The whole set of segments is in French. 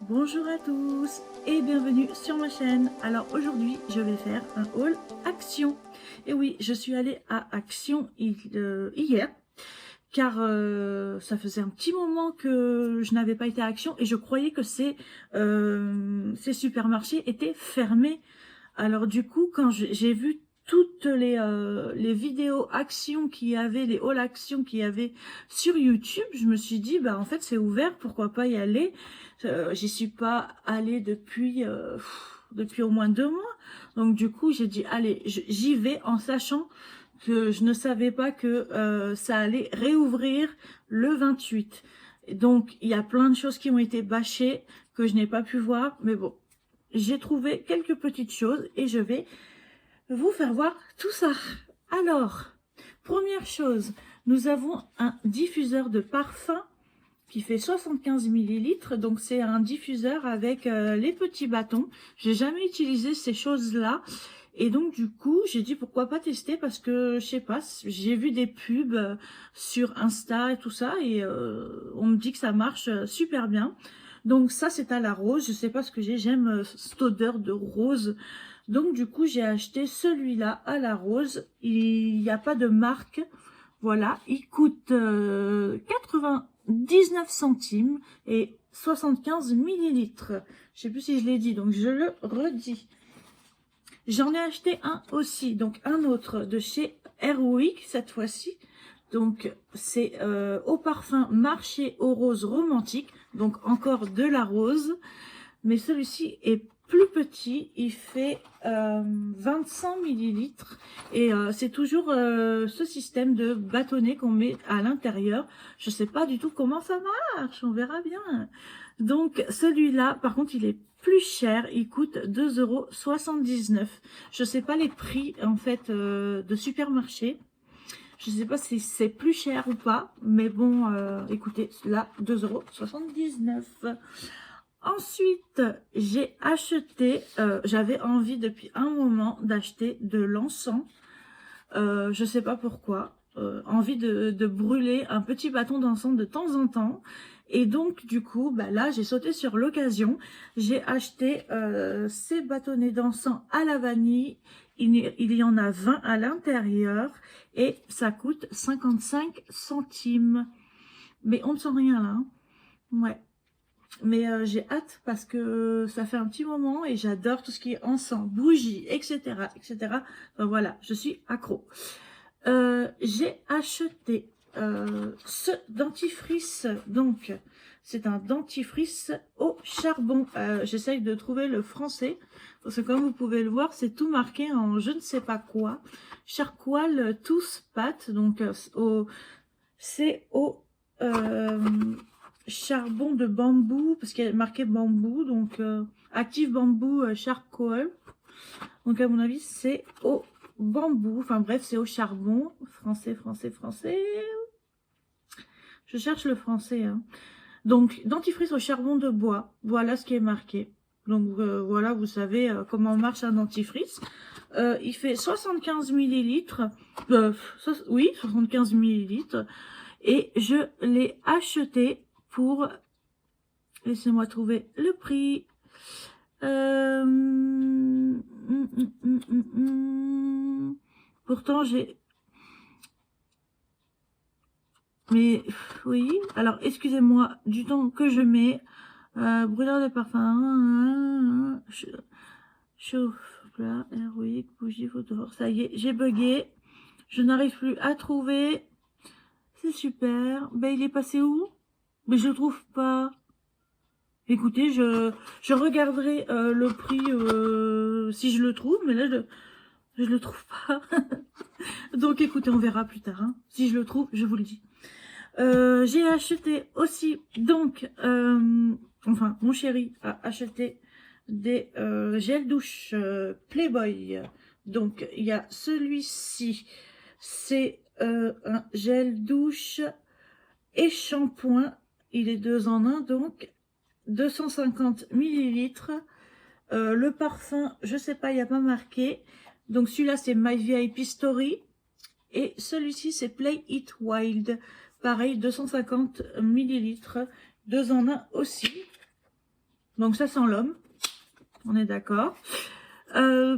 Bonjour à tous et bienvenue sur ma chaîne. Alors aujourd'hui je vais faire un haul Action. Et oui, je suis allée à Action hier car ça faisait un petit moment que je n'avais pas été à Action et je croyais que ces supermarchés étaient fermés. Alors du coup quand j'ai vu toutes les vidéos Action qu'il y avait, les hauls Action qu'il y avait sur YouTube, je me suis dit bah en fait c'est ouvert, pourquoi pas y aller. J'y suis pas allée depuis au moins 2 mois, donc du coup j'ai dit allez j'y vais en sachant que je ne savais pas que ça allait réouvrir le 28. Et donc il y a plein de choses qui ont été bâchées que je n'ai pas pu voir, mais bon, j'ai trouvé quelques petites choses et je vais vous faire voir tout ça. Alors, première chose, nous avons un diffuseur de parfum qui fait 75 millilitres. Donc c'est un diffuseur avec les petits bâtons. J'ai jamais utilisé ces choses-là. Et donc du coup, j'ai dit pourquoi pas tester parce que je sais pas, j'ai vu des pubs sur Insta et tout ça et on me dit que ça marche super bien. Donc ça c'est à la rose, je sais pas ce que j'aime cette odeur de rose. Donc du coup, j'ai acheté celui-là à la rose. Il n'y a pas de marque. Voilà, il coûte 99 centimes et 75 millilitres. Je sais plus si je l'ai dit, donc je le redis. J'en ai acheté un aussi, donc un autre de chez Airwick cette fois-ci. Donc c'est au parfum Marché aux roses romantiques, donc encore de la rose. Mais celui-ci est plus petit, il fait 25 millilitres et c'est toujours ce système de bâtonnet qu'on met à l'intérieur. Je sais pas du tout comment ça marche, on verra bien. Donc celui-là, par contre, il est plus cher, il coûte 2,79 €. Je sais pas les prix en fait de supermarché. Je sais pas si c'est plus cher ou pas, mais bon, écoutez, là, 2,79 €. Ensuite, j'ai acheté, j'avais envie depuis un moment d'acheter de l'encens. Je sais pas pourquoi. Envie de brûler un petit bâton d'encens de temps en temps. Et donc, du coup, bah là, j'ai sauté sur l'occasion. J'ai acheté ces bâtonnets d'encens à la vanille. Il y en a 20 à l'intérieur. Et ça coûte 55 centimes. Mais on ne sent rien là. Hein. Ouais. Mais j'ai hâte parce que ça fait un petit moment et j'adore tout ce qui est encens, bougies, etc., etc. Enfin, voilà, je suis accro. J'ai acheté ce dentifrice. Donc, c'est un dentifrice au charbon. J'essaye de trouver le français parce que comme vous pouvez le voir, c'est tout marqué en je ne sais pas quoi. Charcoal tous pâte. Donc, c'est au charbon de bambou, parce qu'il y a marqué bambou, donc active bambou charcoal. Donc à mon avis c'est au bambou, enfin bref c'est au charbon. Français, français, français. Je cherche le français. Hein. Donc dentifrice au charbon de bois, voilà ce qui est marqué. Donc voilà, vous savez comment marche un dentifrice. Il fait 75 millilitres. Oui, 75 millilitres. Et je l'ai acheté pour, laissez-moi trouver le prix, pourtant j'ai, mais oui, alors excusez-moi du temps que je mets, brûleur de parfum, chauffe plat, Airwick, bougie, photophore, ça y est, j'ai bugué, je n'arrive plus à trouver, c'est super, ben il est passé où? Mais je le trouve pas. Écoutez, je regarderai le prix si je le trouve, mais là je le trouve pas. Donc écoutez, on verra plus tard. Hein. Si je le trouve, je vous le dis. J'ai acheté aussi, donc, enfin, mon chéri a acheté des gels douche Playboy. Donc, il y a celui-ci, c'est un gel douche et shampoing. Il est 2 en 1, donc 250 millilitres. Le parfum, je sais pas, il n'y a pas marqué. Donc celui-là, c'est My VIP Story. Et celui-ci, c'est Play It Wild. Pareil, 250 millilitres. 2 en 1 aussi. Donc ça sent l'homme. On est d'accord. Ah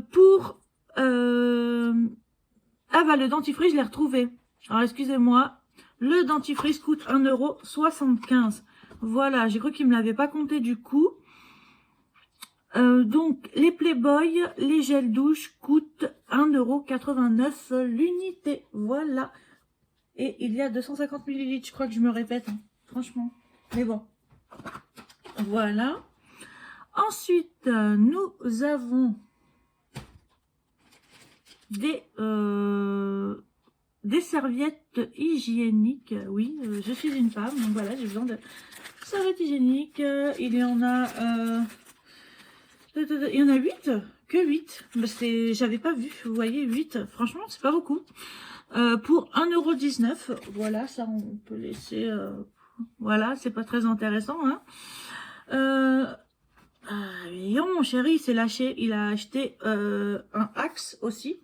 bah le dentifrice, je l'ai retrouvé. Alors excusez-moi. Le dentifrice coûte 1,75 €. Voilà, j'ai cru qu'il me l'avait pas compté du coup. Donc, les Playboy, les gels douche coûtent 1,89 € l'unité. Voilà. Et il y a 250 ml. Je crois que je me répète, hein, franchement. Mais bon. Voilà. Ensuite, nous avons des serviettes hygiéniques. Oui, je suis une femme, donc voilà, j'ai besoin de serviettes hygiéniques. Il y en a... il y en a 8, que 8. J'avais pas vu, vous voyez, 8. Franchement, c'est pas beaucoup. Pour 1,19 €. Voilà, ça, on peut laisser... voilà, c'est pas très intéressant. Hein. Mon chéri s'est lâché. Il a acheté un Axe aussi.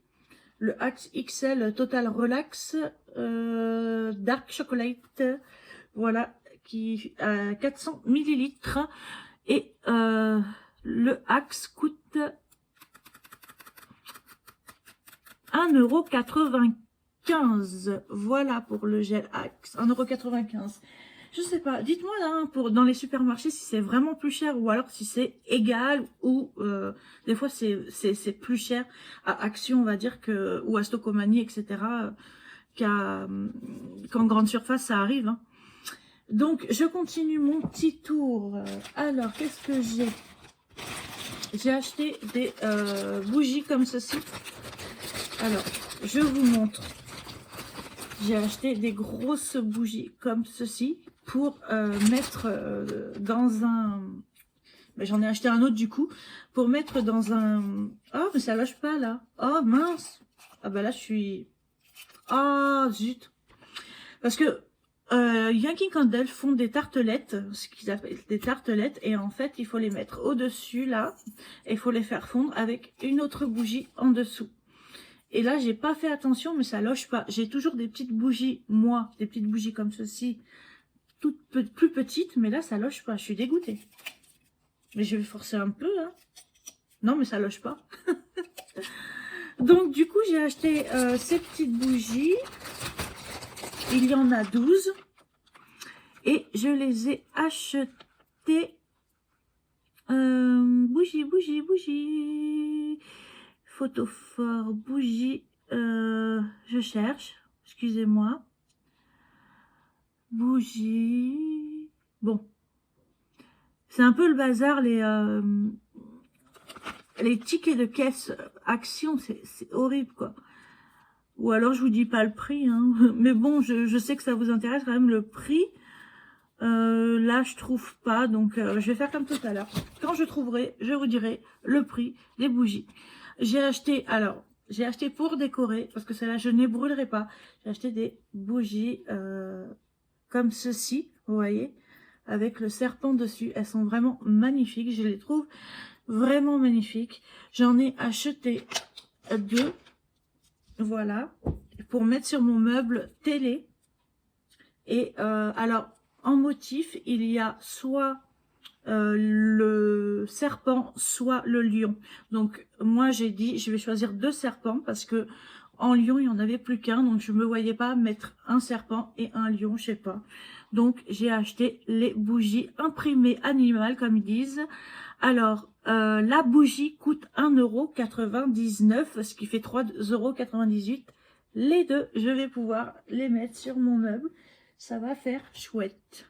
Le Axe XL Total Relax Dark Chocolate. Voilà, qui a 400 millilitres. Et... le Axe coûte 1,95 €. Voilà pour le gel Axe. 1,95 €. Je sais pas. Dites-moi là, dans les supermarchés, si c'est vraiment plus cher ou alors si c'est égal ou des fois c'est plus cher à Action, on va dire, ou à Stocomanie, etc. Qu'en grande surface, ça arrive. Hein. Donc, je continue mon petit tour. Alors, qu'est-ce que j'ai ? J'ai acheté des bougies comme ceci. Alors, je vous montre. J'ai acheté des grosses bougies comme ceci pour mettre dans un... J'en ai acheté un autre du coup. Pour mettre dans un... Oh, mais ça loge pas là. Oh, mince. Ah bah là, je suis... Ah, zut. Parce que Yankee Candle font des tartelettes, ce qu'ils appellent des tartelettes, et en fait, il faut les mettre au-dessus, là, et il faut les faire fondre avec une autre bougie en dessous. Et là, j'ai pas fait attention, mais ça loge pas. J'ai toujours des petites bougies, moi, des petites bougies comme ceci, toutes plus petites, mais là, ça loge pas. Je suis dégoûtée. Mais je vais forcer un peu, hein. Non, mais ça loge pas. Donc, du coup, j'ai acheté ces petites bougies. Il y en a 12. Et je les ai achetées. Bougie. Photophore, bougie. Je cherche. Excusez-moi. Bougie. Bon. C'est un peu le bazar, les tickets de caisse Action, c'est horrible, quoi. Ou alors, je vous dis pas le prix, hein. Mais bon, je sais que ça vous intéresse quand même, le prix. Là, je trouve pas, donc je vais faire comme tout à l'heure. Quand je trouverai, je vous dirai le prix des bougies. J'ai acheté pour décorer, parce que celle-là, je ne les brûlerai pas. J'ai acheté des bougies comme ceci, vous voyez, avec le serpent dessus. Elles sont vraiment magnifiques, je les trouve vraiment magnifiques. J'en ai acheté 2, voilà, pour mettre sur mon meuble télé. Et alors, en motif, il y a soit le serpent, soit le lion. Donc, moi, j'ai dit, je vais choisir 2 serpents parce que en lion, il n'y en avait plus qu'un. Donc, je me voyais pas mettre un serpent et un lion, je sais pas. Donc, j'ai acheté les bougies imprimées animales, comme ils disent. Alors, la bougie coûte 1,99 €, ce qui fait 3,98 €. Les deux, je vais pouvoir les mettre sur mon meuble. Ça va faire chouette.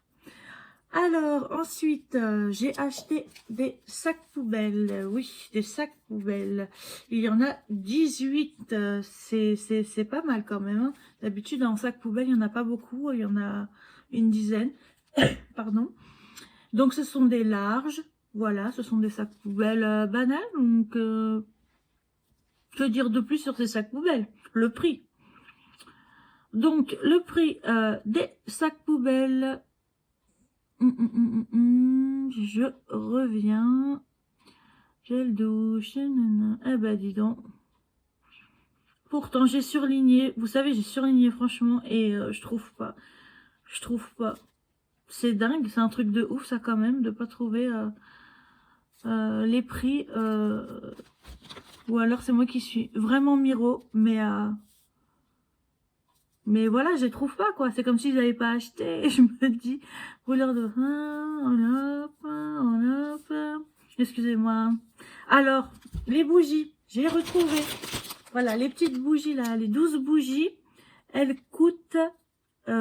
Alors, ensuite, j'ai acheté des sacs poubelles. Oui, des sacs poubelles. Il y en a 18. C'est pas mal quand même. Hein. D'habitude, en sac poubelle, il n'y en a pas beaucoup. Il y en a une dizaine. Pardon. Donc, ce sont des larges. Voilà, ce sont des sacs poubelles banals. Donc, que dire de plus sur ces sacs poubelles? Le prix. Donc, le prix des sacs poubelles, je reviens, gel douche, eh ben dis donc. Pourtant, j'ai surligné, vous savez, j'ai surligné franchement, et je trouve pas. C'est dingue, c'est un truc de ouf ça quand même, de pas trouver les prix. Ou alors c'est moi qui suis vraiment miro, mais voilà, je les trouve pas, quoi. C'est comme si je n'avais pas acheté. Et je me dis, rouleur de excusez-moi. Alors, les bougies, j'ai retrouvé. Voilà, les petites bougies là, les 12 bougies, elles coûtent, eh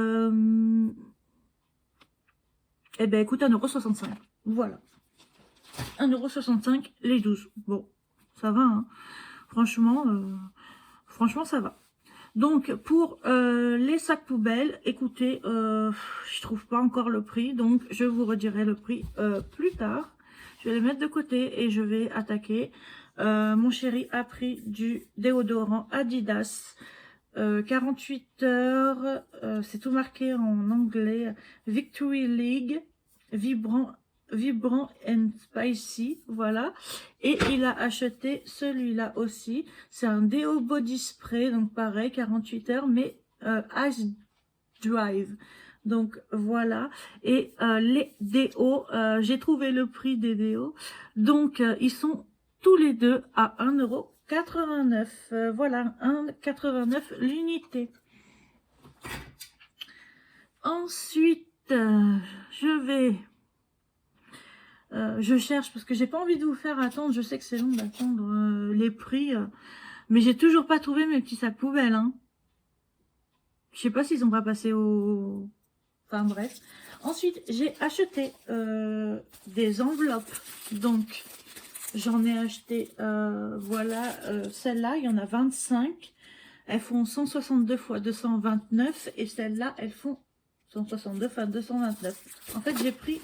ben, écoute, 1,65 €. Voilà. 1,65 € les 12. Bon, ça va, hein. Franchement, ça va. Donc, pour les sacs poubelles, écoutez, je trouve pas encore le prix, donc je vous redirai le prix plus tard. Je vais les mettre de côté et je vais attaquer. Mon chéri a pris du déodorant Adidas. 48 heures, c'est tout marqué en anglais. Victory League, vibrant and spicy, voilà. Et il a acheté celui-là aussi. C'est un déo body spray, donc pareil, 48 heures, mais Ash Drive. Donc voilà. Et les déos, j'ai trouvé le prix des déos. Donc ils sont tous les deux à 1,89 €. Voilà, 1,89 € l'unité. Ensuite, je cherche parce que j'ai pas envie de vous faire attendre. Je sais que c'est long d'attendre les prix, mais j'ai toujours pas trouvé mes petits sacs poubelles. Hein. Je sais pas s'ils ont pas passé au... Enfin bref. Ensuite, j'ai acheté des enveloppes. Donc, j'en ai acheté, voilà, celle-là, il y en a 25. Elles font 162 x 229 et celles-là, elles font 162 x 229. En fait, j'ai pris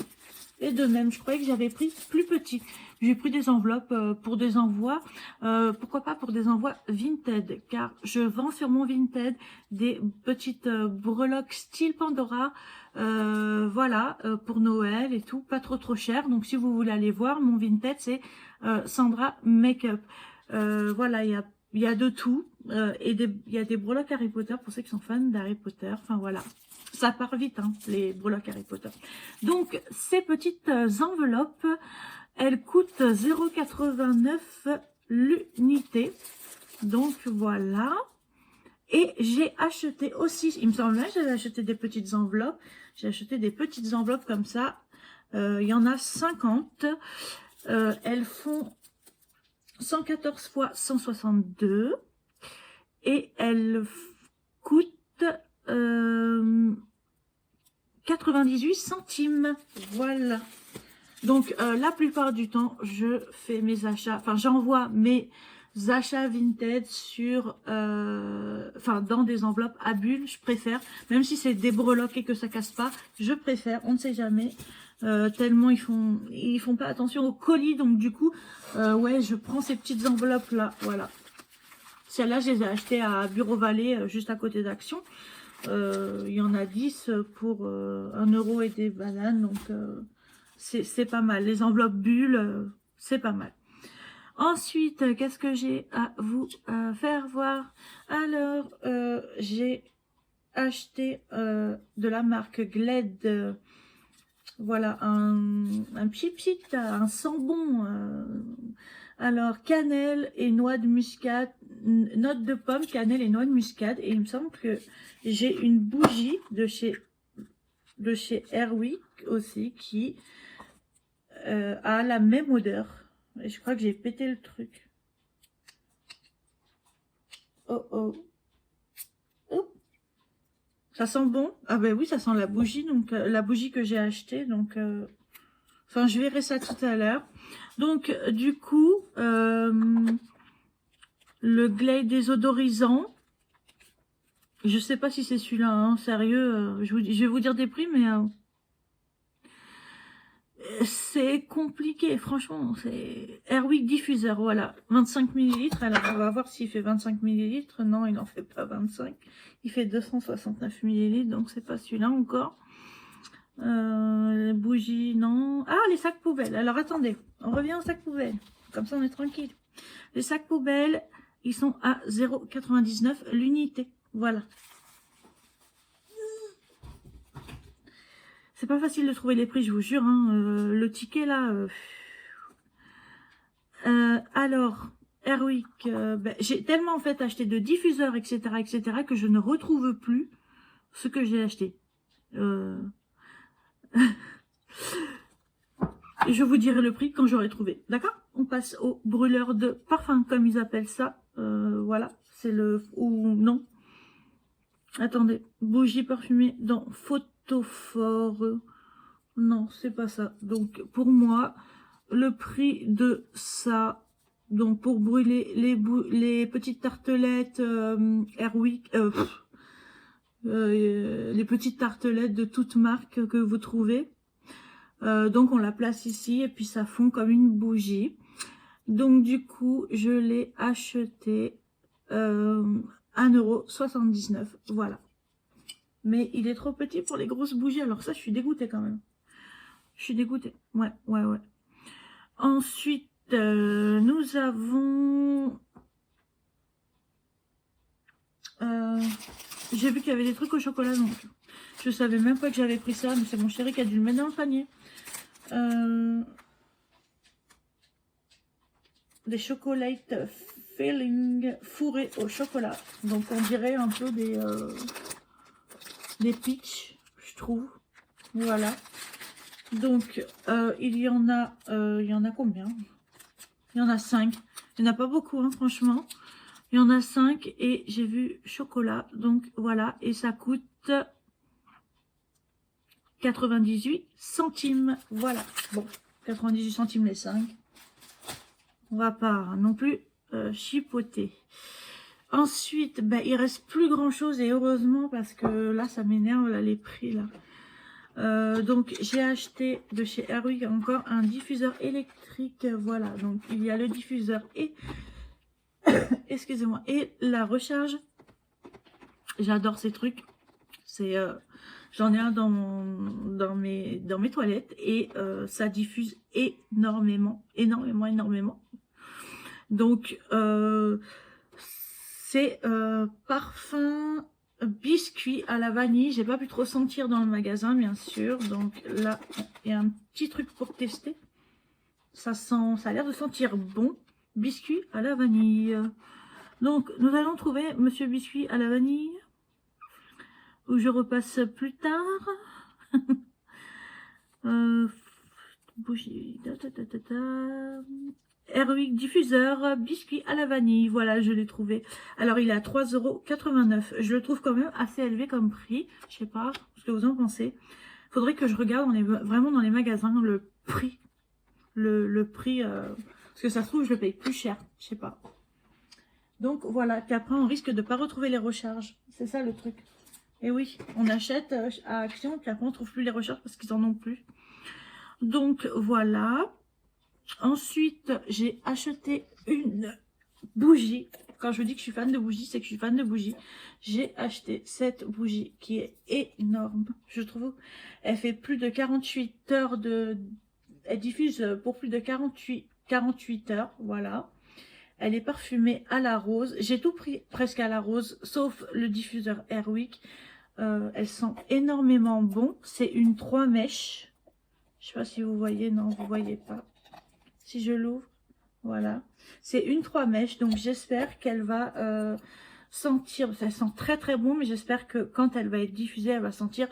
les deux mêmes. Je croyais que j'avais pris plus petit. J'ai pris des enveloppes pour des envois. Pourquoi pas pour des envois Vinted, car je vends sur mon Vinted des petites breloques style Pandora. Voilà, pour Noël et tout, pas trop cher. Donc si vous voulez aller voir, mon Vinted c'est Sandra Makeup. Voilà, il y a de tout. Et il y a des breloques Harry Potter pour ceux qui sont fans d'Harry Potter. Enfin voilà. Ça part vite, hein, les breloques Harry Potter. Donc, ces petites enveloppes, elles coûtent 0,89 € l'unité. Donc, voilà. Et j'ai acheté aussi, il me semblait, j'avais acheté des petites enveloppes. J'ai acheté des petites enveloppes comme ça. Il y en a 50. Elles font 114 x 162. Et elles coûtent 98 centimes. Voilà. Donc, la plupart du temps, je fais mes achats, enfin, j'envoie mes achats Vinted sur, enfin, dans des enveloppes à bulles, je préfère. Même si c'est des breloques et que ça casse pas, je préfère, on ne sait jamais. Tellement ils font pas attention au colis, donc du coup, ouais, je prends ces petites enveloppes là, voilà. Celles-là, je les ai achetées à Bureau Vallée, juste à côté d'Action. Il y en a 10 pour 1 € et des bananes, donc c'est pas mal. Les enveloppes bulles, c'est pas mal. Ensuite, qu'est-ce que j'ai à vous faire voir? Alors, j'ai acheté de la marque Glade, voilà, un pchit, un sambon. Alors, cannelle et noix de muscade, notes de pomme, cannelle et noix de muscade. Et il me semble que j'ai une bougie de chez Airwick aussi qui a la même odeur. Et je crois que j'ai pété le truc. Oh oh. Oh. Ça sent bon. Ah ben oui, ça sent la bougie. Donc la bougie que j'ai achetée. Donc enfin, je verrai ça tout à l'heure. Donc du coup, le Glade désodorisant. Je sais pas si c'est celui-là, hein, sérieux. Je vais vous dire des prix, mais c'est compliqué, franchement. C'est Airwick diffuseur, voilà, 25 ml. Alors on va voir s'il fait 25 ml. Non, il n'en fait pas 25. Il fait 269 ml, donc c'est pas celui-là encore. Les bougies, non. Ah, les sacs poubelles. Alors attendez, on revient aux sacs poubelles. Comme ça, on est tranquille. Les sacs poubelles, ils sont à 0,99 € l'unité. Voilà. C'est pas facile de trouver les prix, je vous jure. Hein. Le ticket là, Alors, Airwick, ben, j'ai tellement en fait acheté de diffuseurs, etc., que je ne retrouve plus ce que j'ai acheté. Je vous dirai le prix quand j'aurai trouvé. D'accord? On passe au brûleur de parfum, comme ils appellent ça. Voilà, c'est le... ou non. Attendez, bougie parfumée dans photophore. Non, c'est pas ça. Donc, pour moi, le prix de ça... Donc, pour brûler les petites tartelettes Airwick... les petites tartelettes de toute marque que vous trouvez. Donc on la place ici et puis ça fond comme une bougie. Donc du coup je l'ai acheté 1,79 €. Voilà. Mais il est trop petit pour les grosses bougies. Alors ça je suis dégoûtée quand même. Je suis dégoûtée. Ouais. Ensuite nous avons... j'ai vu qu'il y avait des trucs au chocolat donc je savais même pas que j'avais pris ça, mais c'est mon chéri qui a dû le mettre dans le panier. Des chocolates filling fourrés au chocolat. Donc on dirait un peu des peach, je trouve. Voilà. Donc il y en a combien? Il y en a 5. Il n'y en a pas beaucoup, hein, franchement. Il y en a 5 et j'ai vu chocolat. Donc voilà. Et ça coûte 98 centimes. Voilà. Bon, 98 centimes les 5. On va pas non plus chipoter. Ensuite, ben, il reste plus grand chose et heureusement parce que là, ça m'énerve là, les prix là. Donc j'ai acheté de chez Airwick encore un diffuseur électrique. Voilà, donc il y a le diffuseur et excusez-moi et la recharge. J'adore ces trucs. C'est j'en ai un dans mes toilettes et ça diffuse énormément. Donc c'est parfum biscuit à la vanille. J'ai pas pu trop sentir dans le magasin bien sûr. Donc là il y a un petit truc pour tester. Ça a l'air de sentir bon. Biscuit à la vanille. Donc nous allons trouver Monsieur Biscuit à la vanille. Où je repasse plus tard. Bougie. Airwick diffuseur biscuit à la vanille. Voilà, je l'ai trouvé. Alors il est à 3,89 €. Je le trouve quand même assez élevé comme prix. Je sais pas ce que vous en pensez. Faudrait que je regarde vraiment dans les magasins le prix. Le prix. Parce que ça se trouve, je le paye plus cher. Je sais pas. Donc voilà. Puis après, on risque de pas retrouver les recharges. C'est ça le truc. Et oui, on achète à Action, puis après on trouve plus les recharges parce qu'ils en ont plus. Donc voilà. Ensuite, j'ai acheté une bougie. Quand je vous dis que je suis fan de bougies, c'est que je suis fan de bougies. J'ai acheté cette bougie qui est énorme, je trouve. Elle fait plus de 48 heures de... Elle diffuse pour plus de 48 heures, voilà. Elle est parfumée à la rose. J'ai tout pris presque à la rose, sauf le diffuseur Airwick. Elle sent énormément bon. C'est une 3 mèches. Je sais pas si vous voyez. Non, vous voyez pas. Si je l'ouvre, voilà. C'est une 3 mèches. Donc j'espère qu'elle va sentir. Ça sent très très bon. Mais j'espère que quand elle va être diffusée, elle va sentir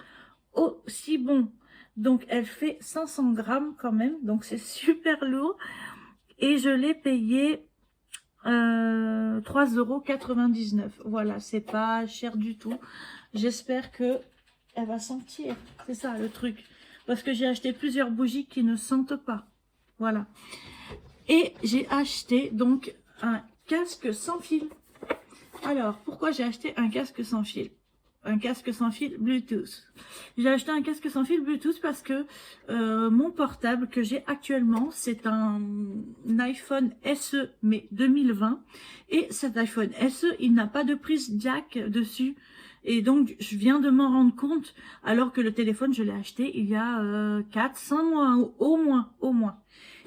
aussi bon. Donc elle fait 500 grammes quand même. Donc c'est super lourd. Et je l'ai payé 3,99 €. Voilà, c'est pas cher du tout. J'espère que elle va sentir. C'est ça le truc. Parce que j'ai acheté plusieurs bougies qui ne sentent pas. Voilà. Et j'ai acheté donc un casque sans fil. Alors, pourquoi j'ai acheté un casque sans fil? Un casque sans fil Bluetooth. J'ai acheté un casque sans fil Bluetooth parce que mon portable que j'ai actuellement, c'est un iPhone SE, mais 2020. Et cet iPhone SE, il n'a pas de prise jack dessus. Et donc, je viens de m'en rendre compte, alors que le téléphone, je l'ai acheté il y a 4-5 mois, au moins.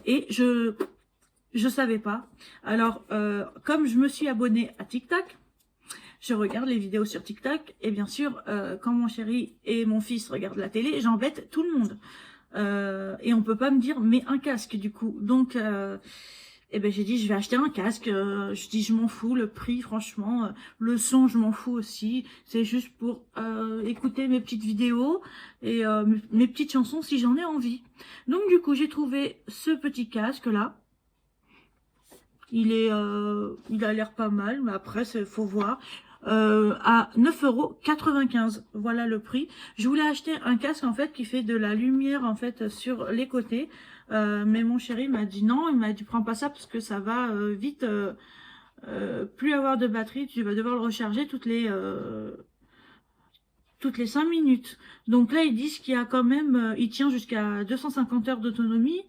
Et je savais pas. Alors, comme je me suis abonnée à TikTok, je regarde les vidéos sur TikTok et bien sûr, quand mon chéri et mon fils regardent la télé, j'embête tout le monde. Et on peut pas me dire, mais un casque du coup. Donc, Et ben j'ai dit je vais acheter un casque. Je dis je m'en fous le prix, franchement, le son je m'en fous aussi. C'est juste pour écouter mes petites vidéos et mes petites chansons si j'en ai envie. Donc du coup j'ai trouvé ce petit casque là. Il a l'air pas mal, mais après faut voir. À 9,95 €. Voilà le prix. Je voulais acheter un casque en fait qui fait de la lumière en fait sur les côtés. Mais mon chéri m'a dit non, il m'a dit prends pas ça parce que ça va vite plus avoir de batterie, tu vas devoir le recharger toutes les 5 minutes. Donc là ils disent qu'il y a quand même, il tient jusqu'à 250 heures d'autonomie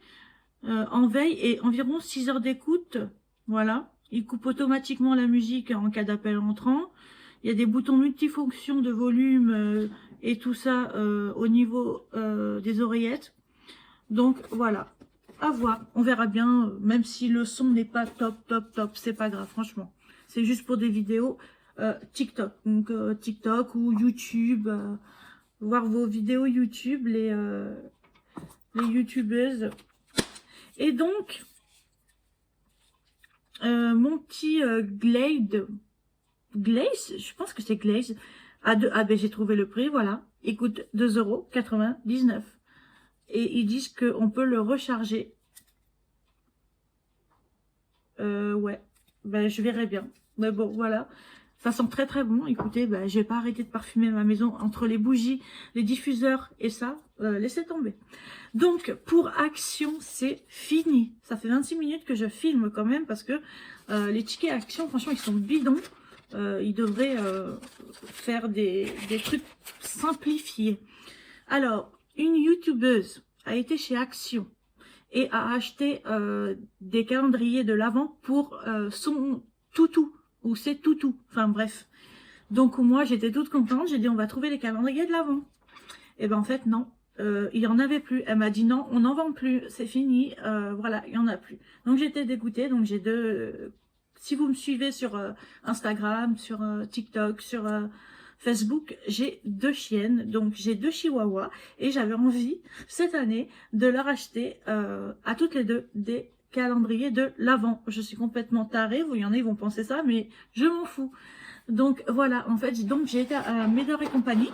en veille et environ 6 heures d'écoute. Voilà, il coupe automatiquement la musique en cas d'appel entrant. Il y a des boutons multifonctions de volume et tout ça au niveau des oreillettes. Donc voilà, à voir. On verra bien, même si le son n'est pas top, c'est pas grave, franchement. C'est juste pour des vidéos TikTok. Donc TikTok ou YouTube, voir vos vidéos YouTube, les YouTubeuses. Et donc, mon petit Glaze, je pense que c'est Glaze, ah ben j'ai trouvé le prix, voilà. Il coûte 2,99 €. Et ils disent qu'on peut le recharger. Ouais, ben je verrai bien. Mais bon, voilà. Ça sent très très bon. Écoutez, ben, je vais pas arrêter de parfumer ma maison entre les bougies, les diffuseurs et ça. Laissez tomber. Donc, pour Action, c'est fini. Ça fait 26 minutes que je filme quand même parce que les tickets Action, franchement, ils sont bidons. Ils devraient faire des trucs simplifiés. Alors, une youtubeuse a été chez Action et a acheté des calendriers de l'Avent pour son toutou, ou ses toutous, enfin bref. Donc moi, j'étais toute contente, j'ai dit on va trouver les calendriers de l'Avent. Et ben en fait, non. Il y en avait plus. Elle m'a dit non, on n'en vend plus, c'est fini, voilà, il y en a plus. Donc j'étais dégoûtée, donc j'ai deux... si vous me suivez sur Instagram, sur TikTok, sur Facebook, j'ai 2 chiennes, donc j'ai 2 chihuahuas, et j'avais envie, cette année, de leur acheter à toutes les deux des calendriers de l'Avent. Je suis complètement tarée, il y en a, ils vont penser ça, mais je m'en fous. Donc voilà, en fait, donc j'ai été à Médor et compagnie,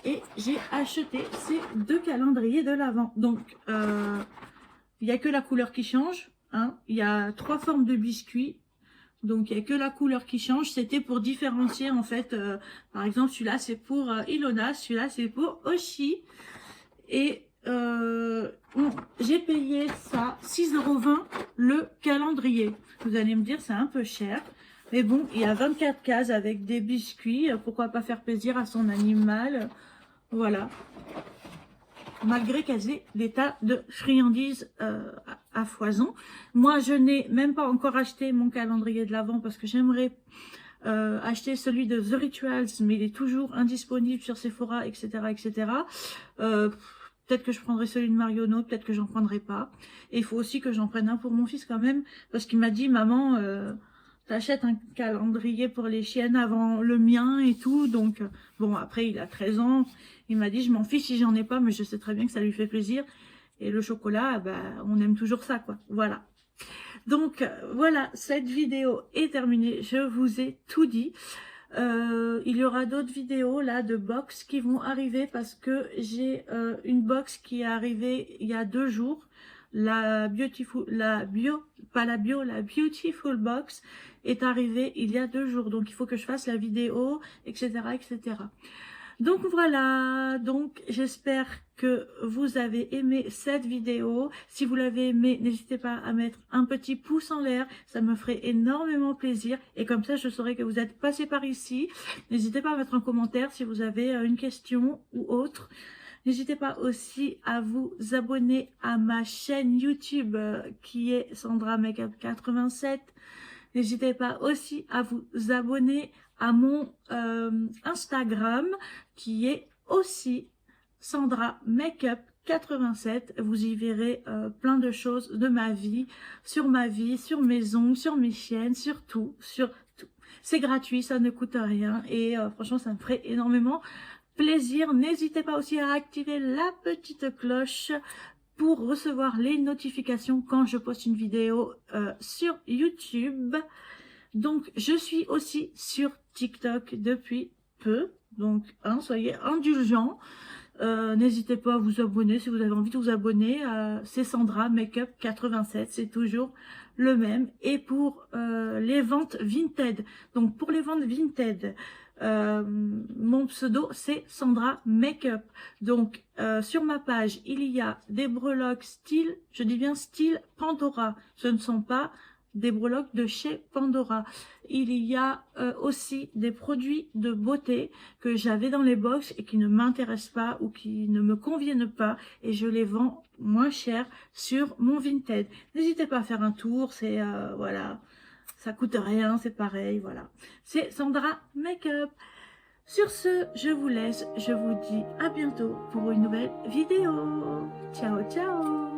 et j'ai acheté ces 2 calendriers de l'Avent. Donc, il n'y a que la couleur qui change. Hein. Il y a 3 formes de biscuits. Donc, il n'y a que la couleur qui change. C'était pour différencier, en fait. Par exemple, celui-là, c'est pour Ilona. Celui-là, c'est pour Oshi. Et j'ai payé ça 6,20 € le calendrier. Vous allez me dire, c'est un peu cher. Mais bon, il y a 24 cases avec des biscuits. Pourquoi pas faire plaisir à son animal? Voilà. Malgré qu'elles aient des tas de friandises à foison. Moi, je n'ai même pas encore acheté mon calendrier de l'Avent parce que j'aimerais acheter celui de The Rituals, mais il est toujours indisponible sur Sephora, etc. etc. Peut-être que je prendrai celui de Marionneau, peut-être que j'en prendrai pas. Et il faut aussi que j'en prenne un pour mon fils quand même, parce qu'il m'a dit, maman, t'achètes un calendrier pour les chiennes avant le mien et tout. Donc, bon, après, il a 13 ans. Il m'a dit, je m'en fiche si j'en ai pas, mais je sais très bien que ça lui fait plaisir. Et le chocolat, bah, on aime toujours ça, quoi. Voilà. Donc, voilà, cette vidéo est terminée. Je vous ai tout dit. Il y aura d'autres vidéos, là, de box qui vont arriver parce que j'ai une box qui est arrivée il y a 2 jours. La Beautiful Box est arrivée il y a 2 jours. Donc, il faut que je fasse la vidéo, etc., etc. Donc voilà, donc j'espère que vous avez aimé cette vidéo. Si vous l'avez aimé, n'hésitez pas à mettre un petit pouce en l'air, ça me ferait énormément plaisir. Et comme ça, je saurai que vous êtes passé par ici. N'hésitez pas à mettre un commentaire si vous avez une question ou autre. N'hésitez pas aussi à vous abonner à ma chaîne YouTube qui est Sandra Makeup 87. N'hésitez pas aussi à vous abonner à mon Instagram qui est aussi Sandra Makeup 87. Vous y verrez plein de choses de ma vie, sur mes ongles, sur mes chiennes, sur tout. C'est gratuit, ça ne coûte rien et franchement ça me ferait énormément plaisir. N'hésitez pas aussi à activer la petite cloche pour recevoir les notifications quand je poste une vidéo sur YouTube. Donc, je suis aussi sur TikTok depuis peu. Donc, soyez indulgents. N'hésitez pas à vous abonner si vous avez envie de vous abonner. C'est Sandra Makeup 87, c'est toujours le même. Et pour les ventes Vinted, donc pour les ventes Vinted, mon pseudo c'est Sandra Makeup. Donc sur ma page il y a des breloques style, je dis bien style Pandora. Ce ne sont pas des breloques de chez Pandora. Il y a aussi des produits de beauté que j'avais dans les box et qui ne m'intéressent pas ou qui ne me conviennent pas et je les vends moins cher sur mon Vinted. N'hésitez pas à faire un tour, c'est voilà, ça coûte rien, c'est pareil, voilà. C'est Sandra Makeup. Sur ce, je vous laisse, je vous dis à bientôt pour une nouvelle vidéo. Ciao, ciao.